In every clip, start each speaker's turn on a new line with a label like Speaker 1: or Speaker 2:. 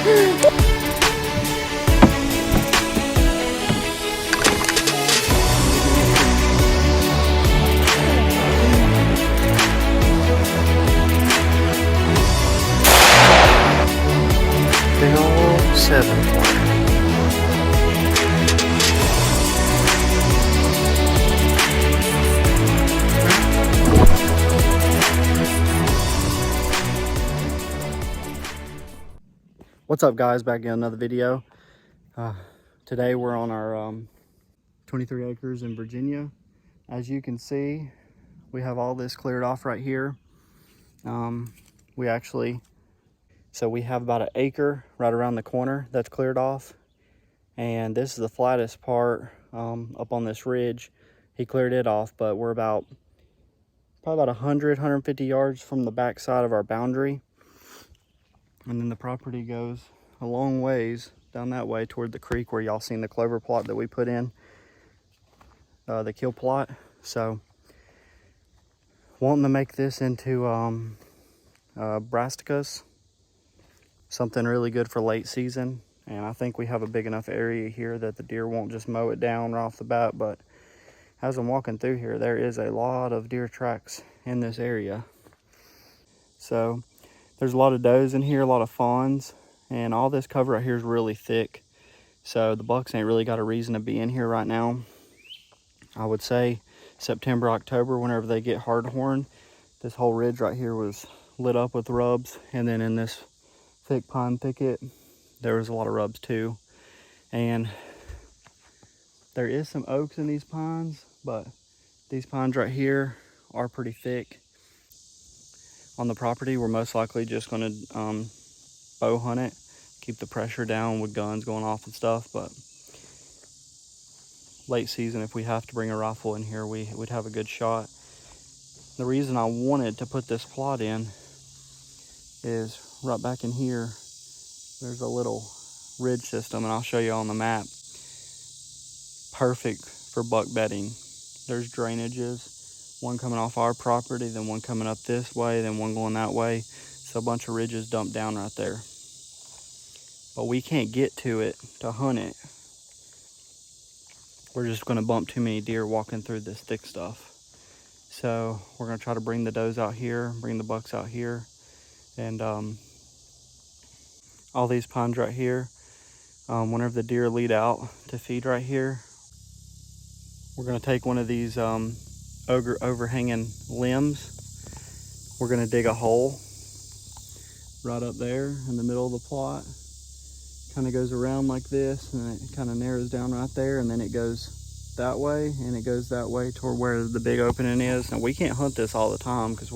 Speaker 1: Big old 7-pointer. What's up, guys? Back in another video. Today we're on our 23 acres in Virginia. As you can see, we have all this cleared off right here. So we have about an acre right around the corner that's cleared off, and this is the flattest part up on this ridge. He cleared it off, but we're probably about 150 yards from the back side of our boundary. And then the property goes a long ways down that way toward the creek where y'all seen the clover plot that we put in, the kill plot. So wanting to make this into brassicas, something really good for late season. And I think we have a big enough area here that the deer won't just mow it down right off the bat. But as I'm walking through here, there is a lot of deer tracks in this area. So there's a lot of does in here, a lot of fawns, and all this cover right here is really thick. So the bucks ain't really got a reason to be in here right now. I would say September, October, whenever they get hardhorn, this whole ridge right here was lit up with rubs. And then in this thick pine thicket, there was a lot of rubs too. And there is some oaks in these pines, but these pines right here are pretty thick. On the property, we're most likely just going to bow hunt it, keep the pressure down with guns going off and stuff. But late season, if we have to bring a rifle in here, we would have a good shot. The reason I wanted to put this plot in is right back in here, there's a little ridge system, and I'll show you on the map. Perfect for buck bedding. There's drainages, one coming off our property, then one coming up this way, then one going that way. So a bunch of ridges dumped down right there. But we can't get to it to hunt it. We're just going to bump too many deer walking through this thick stuff. So we're going to try to bring the does out here, bring the bucks out here. And all these pines right here, whenever the deer lead out to feed right here, we're going to take one of these overhanging limbs. We're going to dig a hole right up there in the middle of the plot. Kind of goes around like this, and it kind of narrows down right there, and then it goes that way, and it goes that way toward where the big opening is. Now we can't hunt this all the time because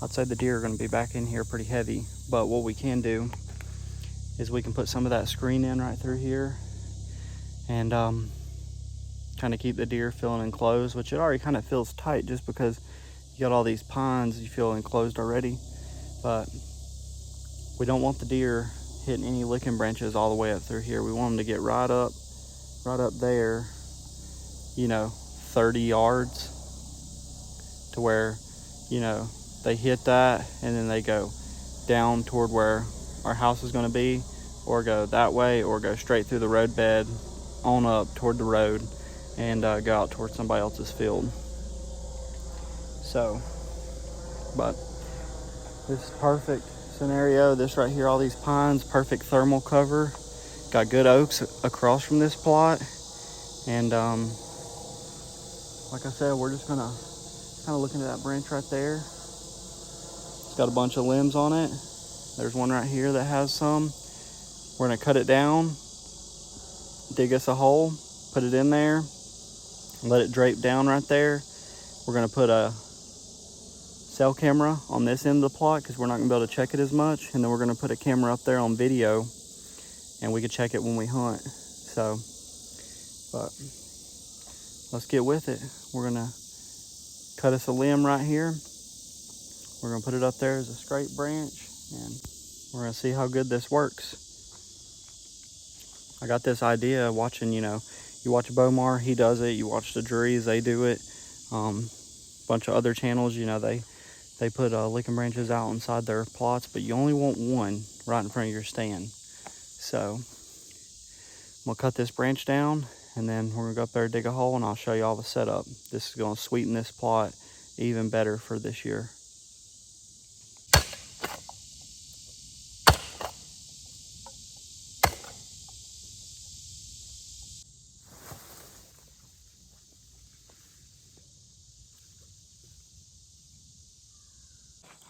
Speaker 1: I'd say the deer are going to be back in here pretty heavy. But what we can do is we can put some of that screen in right through here, and kind of keep the deer feeling enclosed, which it already kind of feels tight just because you got all these pines, you feel enclosed already. But we don't want the deer hitting any licking branches all the way up through here. We want them to get right up there, 30 yards to where, they hit that, and then they go down toward where our house is going to be, or go that way, or go straight through the roadbed on up toward the road and go out towards somebody else's field. So, but this is perfect scenario. This right here, all these pines, perfect thermal cover. Got good oaks across from this plot. And like I said, we're just gonna kind of looking at that branch right there. It's got a bunch of limbs on it. There's one right here that has some. We're gonna cut it down, dig us a hole, put it in there, let it drape down right there. We're gonna put a cell camera on this end of the plot because we're not gonna be able to check it as much, and then we're gonna put a camera up there on video, and we can check it when we hunt. So, but let's get with it. We're gonna cut us a limb right here. We're gonna put it up there as a straight branch, and we're gonna see how good this works. I got this idea watching, you watch Bomar, he does it. You watch the Druries, they do it. Bunch of other channels, They put licking branches out inside their plots, but you only want one right in front of your stand. So I'm gonna cut this branch down, and then we're gonna go up there, dig a hole, and I'll show you all the setup. This is gonna sweeten this plot even better for this year.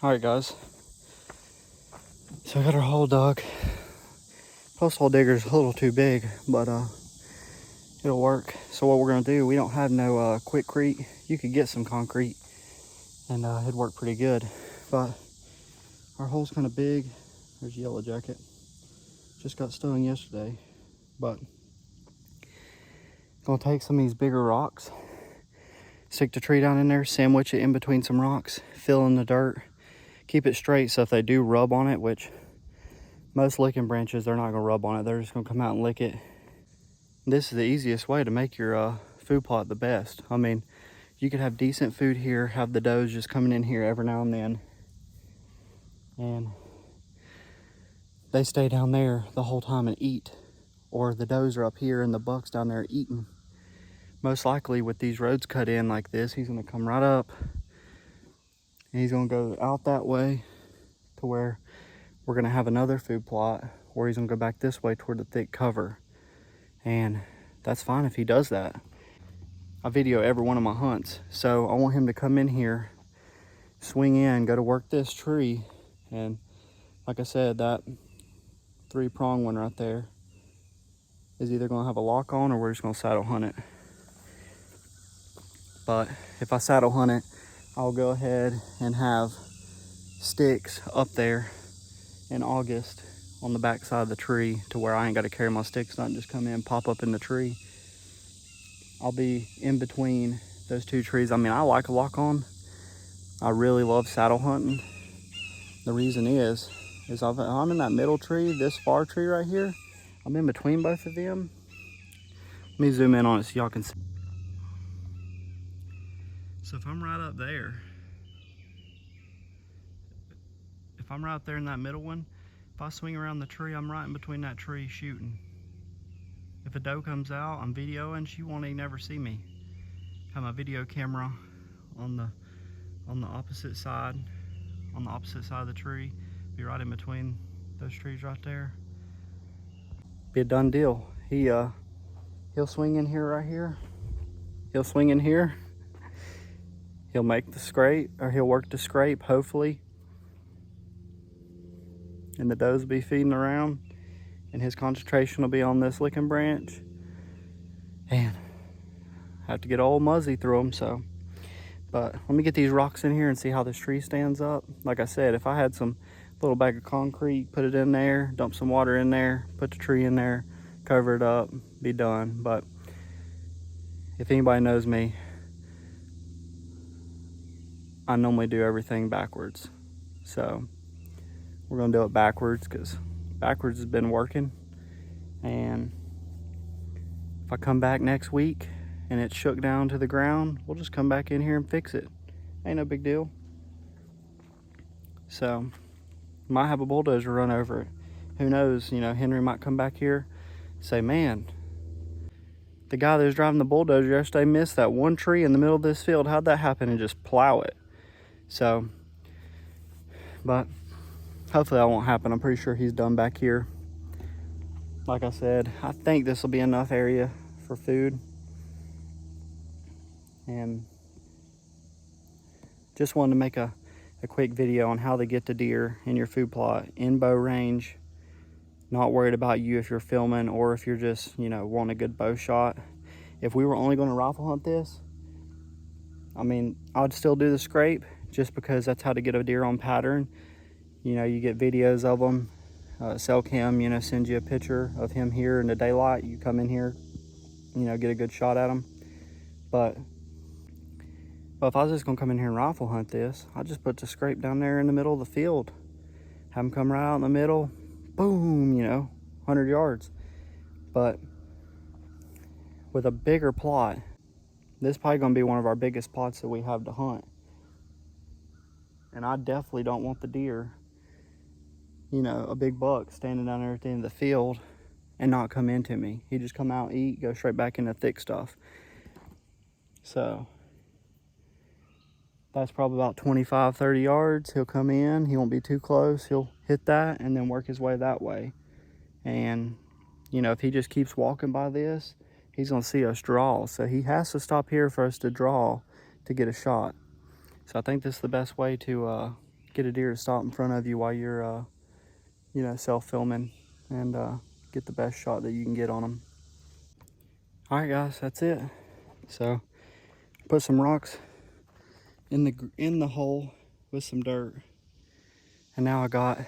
Speaker 1: All right, guys. So I got our hole dug. Post hole digger's a little too big, but it'll work. So what we're gonna do, we don't have no Quikrete. You could get some concrete and it'd work pretty good. But our hole's kind of big. There's Yellow Jacket. Just got stung yesterday. But gonna take some of these bigger rocks, stick the tree down in there, sandwich it in between some rocks, fill in the dirt, keep it straight so if they do rub on it, which most licking branches, they're not gonna rub on it, they're just gonna come out and lick it. This is the easiest way to make your food plot the best. I mean, you could have decent food here, have the does just coming in here every now and then, and they stay down there the whole time and eat. Or the does are up here and the buck's down there eating. Most likely with these roads cut in like this, he's gonna come right up and he's gonna go out that way to where we're gonna have another food plot, or he's gonna go back this way toward the thick cover. And that's fine if he does that. I video every one of my hunts, so I want him to come in here, swing in, go to work this tree, and like I said, that 3-prong one right there is either gonna have a lock on or we're just gonna saddle hunt it. But if I saddle hunt it, I'll go ahead and have sticks up there in August on the back side of the tree to where I ain't gotta carry my sticks, not just come in, pop up in the tree. I'll be in between those two trees. I mean, I like a lock on. I really love saddle hunting. The reason is I'm in that middle tree, this far tree right here. I'm in between both of them. Let me zoom in on it so y'all can see. So if I'm right up there, if I'm right there in that middle one, if I swing around the tree, I'm right in between that tree shooting. If a doe comes out, I'm videoing, she won't even never see me. Have my video camera on the opposite side, of the tree, be right in between those trees right there. Be a done deal. He'll swing in here right here. He'll swing in here. He'll make the scrape, or he'll work the scrape, hopefully. And the does will be feeding around, and his concentration will be on this licking branch. And I have to get old Muzzy through them, so. But let me get these rocks in here and see how this tree stands up. Like I said, if I had some little bag of concrete, put it in there, dump some water in there, put the tree in there, cover it up, be done. But if anybody knows me, I normally do everything backwards. So we're gonna do it backwards because backwards has been working. And if I come back next week and it's shook down to the ground, we'll just come back in here and fix it. Ain't no big deal. So might have a bulldozer run over it. Who knows, you know, Henry might come back here, say, man, the guy that was driving the bulldozer yesterday missed that one tree in the middle of this field. How'd that happen? And just plow it. So, but hopefully that won't happen. I'm pretty sure he's done back here. Like I said, I think this will be enough area for food. And just wanted to make a quick video on how to get the deer in your food plot in bow range. Not worried about you if you're filming or if you're just, you know, want a good bow shot. If we were only going to rifle hunt this, I mean, I'd still do the scrape just because that's how to get a deer on pattern. You know, you get videos of them. Cellcam, you know, sends you a picture of him here in the daylight. You come in here, you know, get a good shot at him. But if I was just gonna come in here and rifle hunt this, I'd just put the scrape down there in the middle of the field. Have him come right out in the middle, boom, you know, 100 yards. But with a bigger plot, this is probably gonna be one of our biggest plots that we have to hunt. And I definitely don't want the deer, you know, a big buck standing down there at the end of the field and not come into me. He just come out, eat, go straight back into thick stuff. So that's probably about 25, 30 yards. He'll come in, he won't be too close. He'll hit that and then work his way that way. And, you know, if he just keeps walking by this, he's gonna see us draw. So he has to stop here for us to draw to get a shot. So I think this is the best way to get a deer to stop in front of you while you're, you know, self-filming and get the best shot that you can get on them. All right, guys, that's it. So put some rocks in the hole with some dirt, and now I got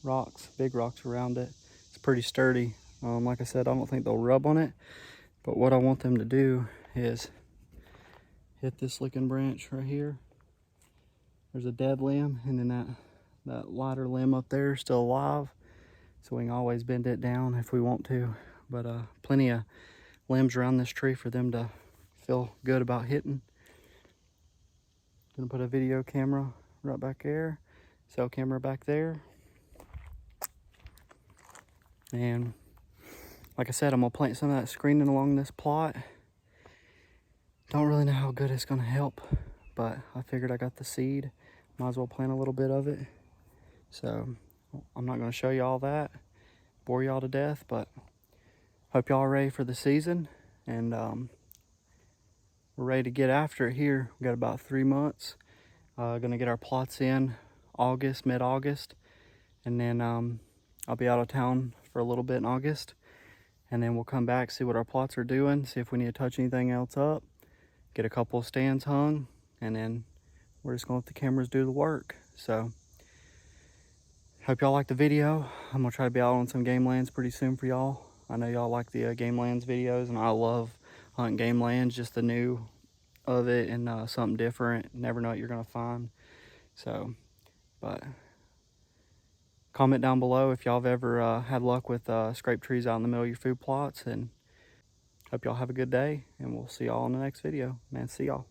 Speaker 1: rocks, big rocks around it. It's pretty sturdy. Like I said, I don't think they'll rub on it, but what I want them to do is hit this licking branch right here. There's a dead limb, and then that lighter limb up there is still alive, so we can always bend it down if we want to. But plenty of limbs around this tree for them to feel good about hitting. Gonna put a video camera right back there, cell camera back there. And like I said, I'm gonna plant some of that screening along this plot. Don't really know how good it's gonna help, but I figured I got the seed. Might as well plant a little bit of it. So I'm not gonna show you all that, bore y'all to death, but hope y'all are ready for the season. And we're ready to get after it here. We got about 3 months. Gonna get our plots in August, mid-August. And then I'll be out of town for a little bit in August. And then we'll come back, see what our plots are doing, see if we need to touch anything else up, get a couple of stands hung, and then we're just gonna let the cameras do the work. So hope y'all like the video. I'm gonna try to be out on some game lands pretty soon for y'all. I know y'all like the game lands videos, and I love hunting game lands, just the new of it and something different. Never know what you're gonna find. So, but comment down below if y'all have ever had luck with scrape trees out in the middle of your food plots, and hope y'all have a good day, and we'll see y'all in the next video. Man, see y'all.